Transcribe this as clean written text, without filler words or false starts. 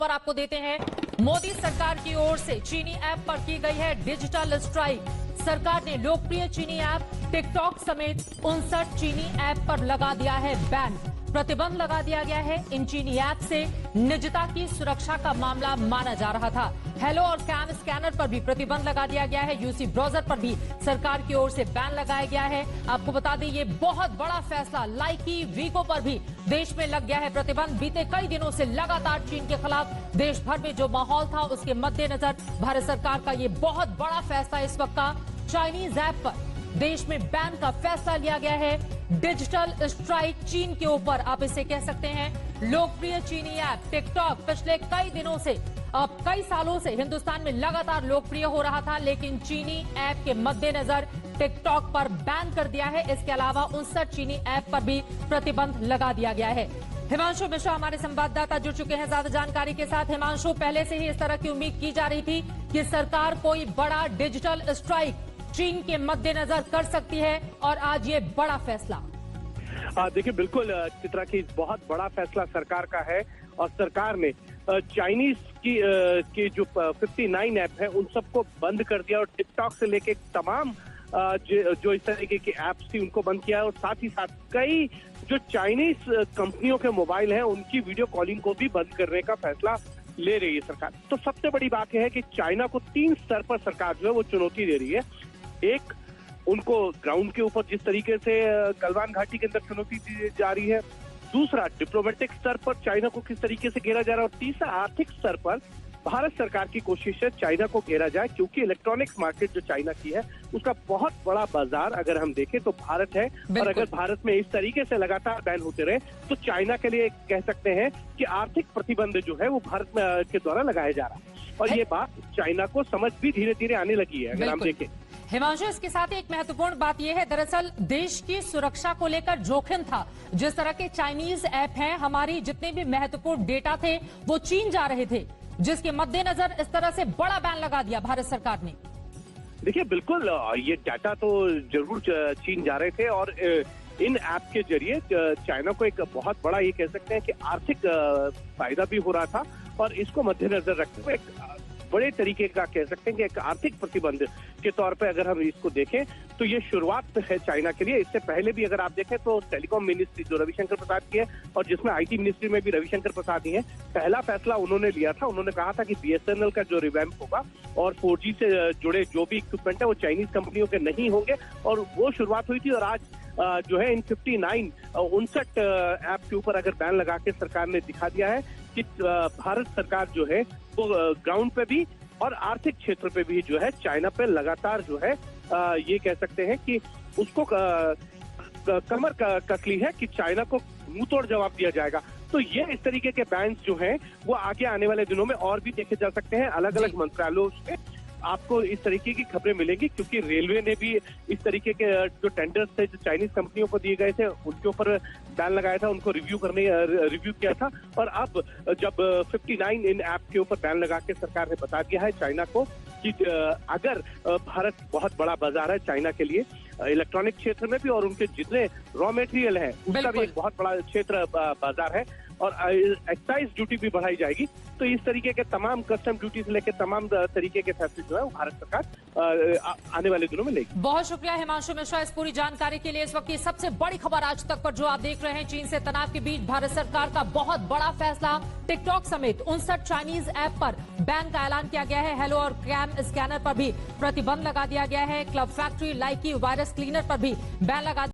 पर आपको देते हैं। मोदी सरकार की ओर से चीनी ऐप पर की गई है डिजिटल स्ट्राइक। सरकार ने लोकप्रिय चीनी ऐप टिकटॉक समेत 59 चीनी ऐप पर लगा दिया है बैन। प्रतिबंध लगा दिया गया है। इन चीनी ऐप से निजता की सुरक्षा का मामला माना जा रहा था। हेलो और कैम स्कैनर पर भी प्रतिबंध लगा दिया गया है। यूसी ब्राउजर पर भी सरकार की ओर से बैन लगाया गया है। आपको बता दें ये बहुत बड़ा फैसला। लाइकी वीगो पर भी देश में लग गया है प्रतिबंध। बीते कई दिनों से लगातार चीन के खिलाफ देश भर में जो माहौल था उसके मद्देनजर भारत सरकार का ये बहुत बड़ा फैसला इस वक्त का चाइनीज ऐप पर देश में बैन का फैसला लिया गया है। डिजिटल स्ट्राइक चीन के ऊपर आप इसे कह सकते हैं। लोकप्रिय चीनी ऐप टिकटॉक पिछले कई दिनों से कई सालों से हिंदुस्तान में लगातार लोकप्रिय हो रहा था, लेकिन चीनी ऐप के मद्देनजर टिकटॉक पर बैन कर दिया है। इसके अलावा 59 चीनी ऐप पर भी प्रतिबंध लगा दिया गया है। हिमांशु मिश्रा हमारे संवाददाता जुड़ चुके हैं ज्यादा जानकारी के साथ। हिमांशु, पहले से ही इस तरह की उम्मीद की जा रही थी कि सरकार कोई बड़ा डिजिटल स्ट्राइक चीन के मद्देनजर कर सकती है और आज ये बड़ा फैसला। देखिए, बिल्कुल चित्रा की बहुत बड़ा फैसला सरकार का है और सरकार ने चाइनीज की जो 59 ऐप है उन सबको बंद कर दिया और टिकटॉक से लेके तमाम जो इस तरीके की ऐप्स थी उनको बंद किया और साथ ही साथ कई जो चाइनीज कंपनियों के मोबाइल हैं उनकी वीडियो कॉलिंग को भी बंद करने का फैसला ले रही है सरकार। तो सबसे बड़ी बात यह है कि चाइना को 3 स्तर पर सरकार जो है वो चुनौती दे रही है। एक, उनको ग्राउंड के ऊपर जिस तरीके से गलवान घाटी के अंदर चुनौती दी जा रही है। दूसरा, डिप्लोमेटिक स्तर पर चाइना को किस तरीके से घेरा जा रहा है। और तीसरा, आर्थिक स्तर पर भारत सरकार की कोशिश है चाइना को घेरा जाए, क्योंकि इलेक्ट्रॉनिक्स मार्केट जो चाइना की है उसका बहुत बड़ा बाजार अगर हम देखें तो भारत है। और अगर भारत में इस तरीके से लगातार बैन होते रहे तो चाइना के लिए कह सकते हैं कि आर्थिक प्रतिबंध जो है वो भारत के द्वारा लगाया जा रहा है। और ये बात चाइना को समझ भी धीरे धीरे आने लगी है अगर हम देखें। हिमांशु, इसके साथ एक महत्वपूर्ण बात यह है, दरअसल देश की सुरक्षा को लेकर जोखिम था। जिस तरह के चाइनीज ऐप हैं, हमारी जितने भी महत्वपूर्ण डेटा थे वो चीन जा रहे थे, जिसके मद्देनजर इस तरह से बड़ा बैन लगा दिया भारत सरकार ने। देखिए, बिल्कुल ये डाटा तो जरूर चीन जा रहे थे और इन ऐप के जरिए चाइना को एक बहुत बड़ा ये कह सकते हैं कि आर्थिक फायदा भी हो रहा था। और इसको मद्देनजर रखते हुए एक बड़े तरीके का कह सकते हैं कि एक आर्थिक प्रतिबंध के तौर पे अगर हम इसको देखें तो ये शुरुआत है चाइना के लिए। इससे पहले भी अगर आप देखें तो टेलीकॉम मिनिस्ट्री जो रविशंकर प्रसाद की है और जिसमें आईटी मिनिस्ट्री में भी रविशंकर प्रसाद ही है, पहला फैसला उन्होंने लिया था। उन्होंने कहा था कि बीएसएनएल का जो रिवैम्प होगा और 4G से जुड़े जो भी इक्विपमेंट है वो चाइनीज कंपनियों के नहीं होंगे। और वो शुरुआत हुई थी और आज जो है इन 59 ऐप के ऊपर अगर बैन लगा के सरकार ने दिखा दिया है कि भारत सरकार जो है वो ग्राउंड पे भी और आर्थिक क्षेत्र पे भी जो है चाइना पे लगातार जो है ये कह सकते हैं कि उसको कमर कस ली है कि चाइना को मुंह तोड़ जवाब दिया जाएगा। तो ये इस तरीके के बैन्स जो हैं वो आगे आने वाले दिनों में और भी देखे जा सकते हैं। अलग अलग मंत्रालयों से आपको इस तरीके की खबरें मिलेंगी, क्योंकि रेलवे ने भी इस तरीके के जो टेंडर्स थे जो चाइनीज कंपनियों को दिए गए थे उनके ऊपर बैन लगाया था, उनको रिव्यू किया था। और अब जब 59 इन ऐप के ऊपर बैन लगा के सरकार ने बता दिया है चाइना को कि अगर भारत बहुत बड़ा बाजार है चाइना के लिए इलेक्ट्रॉनिक क्षेत्र में भी और उनके जितने रॉ मटेरियल है उसका भी एक बहुत बड़ा क्षेत्र बाजार है और एक्साइज ड्यूटी भी बढ़ाई जाएगी। तो इस तरीके के तमाम कस्टम ड्यूटी से लेकर तमाम तरीके के फैसले जो है वो भारत सरकार आने वाले दिनों में लेगी। बहुत शुक्रिया हिमांशु मिश्रा इस पूरी जानकारी के लिए। इस वक्त की सबसे बड़ी खबर आज तक पर जो आप देख रहे हैं, चीन से तनाव के बीच भारत सरकार का बहुत बड़ा फैसला। टिकटॉक समेत 59 चाइनीज ऐप पर बैन का ऐलान किया गया है। हेलो और कैम स्कैनर पर भी प्रतिबंध लगा दिया गया है। क्लब फैक्ट्री, लाइकी, वायरस क्लीनर पर भी बैन लगा